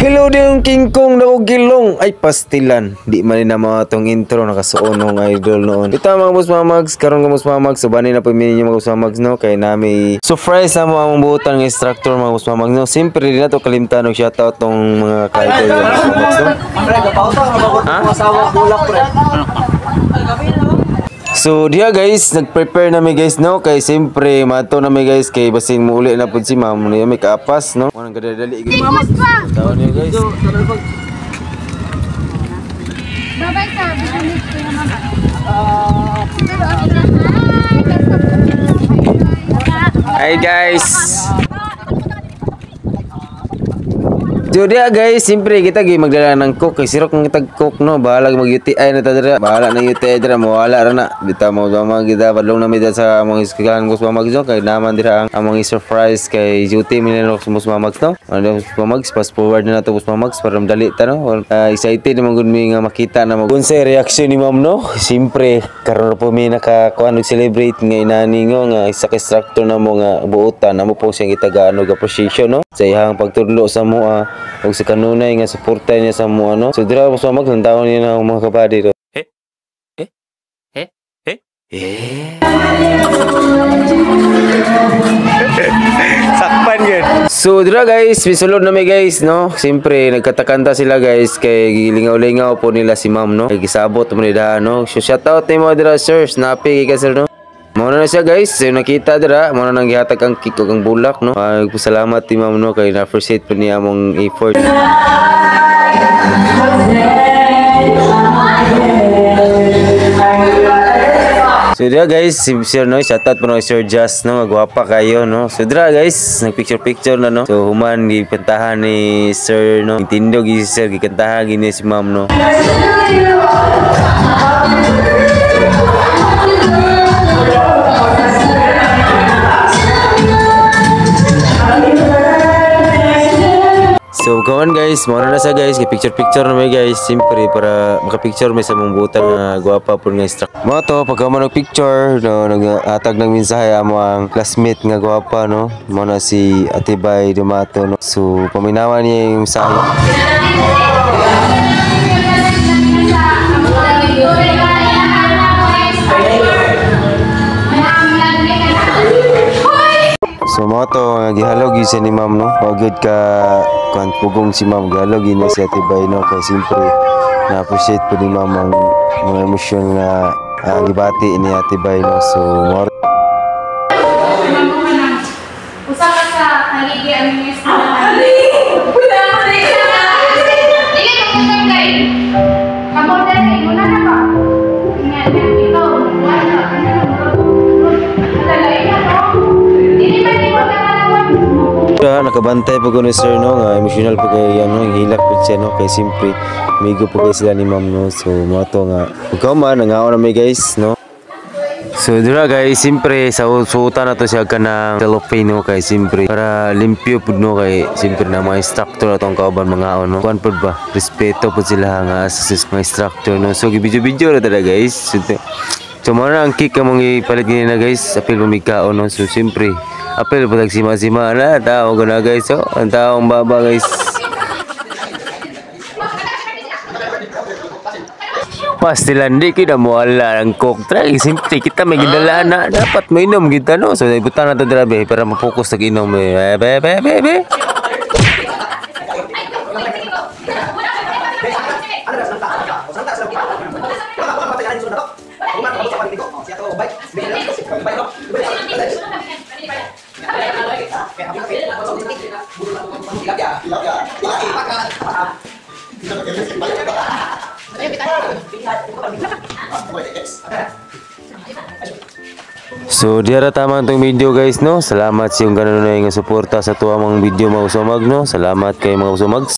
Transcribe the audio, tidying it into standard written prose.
Hello din King Kong na gilong. Ay pastilan. Di man na mga tong intro nakasuonong idol noon. Ito mga boss mamags, karon mga boss mamags, subani na po minyo mga boss mamags no kay nami surprise na mo ang buutan ng instructor mga boss mamags no. Siyempre din na to kalimtan og shoutout tong mga ka-idol mga boss mamags no. So diya guys, nag-prepare na mi guys no kay siyempre mato na mi guys kay basing muuli na pud si ma'am niya may kaapas no. Wanang gadali guys. Tawon niyo guys. Bye-bye sir. Hi guys. So dia guys, siyempre kita gi magdala ng cook kay sirok ng kitag cook no, bahala mag-UTI na ta dira, bahala ng UTI dira, mawala ra na. Bitaw mo kita padlong na mi sa among iskalan ko sa magzo kay naman dira ang among surprise kay duty mi na sa Musmamags no. Ano Musmamags fast forward na to Musmamags para madali ta no. Excited naman gud mi nga makita na unsay reaction ni ma'am no. Siyempre karon po mi nakakuan og celebrate nga inani ngo nga isa ka instructor na mo nga buutan namo po siyang itagaano appreciation no. Sa iyang pagtudlo sa mo og sa kanunay nga suporta niya sa mo ano. So dira mo sa maglantaw niya na mga kabady ro. Sakpan yun. So dira guys, misulod na may guys no. Siyempre nagkatakanta sila guys kay gilingaw-lingaw po nila si ma'am no. Kay gisabot mo nila no. So shoutout ni mo dira sir, snappy kay sir no. Muna na siya guys, so nakita dira, muna nang gihatag ang kick o ang bulak no. Salamat ti ma'am no kay na-appreciate po niya among effort. So dira guys, si Sir no, shoutout po no Sir Just no, gwapa kayo no. So dira guys, nag-picture na no. So human gikantahan ni Sir no. Tindiog si Sir gikantahan gini si ma'am no. So kawan guys, muna na sa guys, picture na may guys, simpre para makapicture may sa mong butan na guwapa po nga instructor. Mga to, pagka mo nag-picture, no, nag-atag ng mensahe amo ang classmate nga guwapa, no, muna si Atibay Dumato, no. So paminawan niya yung mensahe. So mga to, gihalog yun siya ni ma'am no. Pagod ka pugong si ma'am, gihalog yun siya Tibay no. Kaya siyempre na-appreciate po ni ma'am ang mga emosyon na gibati ni Tibay no. So more usa ka sa haligi ang ministro. nakabantay po ko ni sir no, nga emotional po kay ano, hilak po siya no, kay simpre migo po kay sila ni ma'am no. So mo to nga ikaw man nangaon na may guys no. So dira guys, simpre sa suotan na to siya kanang cellophane no, kay simpre para limpyo pud no, kay simpre na mga instructor atong kauban mga no. Kuan pud ba, respeto pud sila nga sa mga instructor no. So video ra ta guys. So mo na ang kick among ipalit gini na guys, apil pumigkaon no. So simpre apil pud sima-sima na tao guna guys. So ang taong baba guys. Pastilan di kita mawala ang coke try. Simpre kita may gidala na dapat mainom kita no. So ibutan na ta drabe para ma-focus sa inom eh. Be. So diara tama itong video guys no. Salamat sa yung ganun na yung suporta sa tuwa mga video mga usumag no. Salamat kay mga usumags.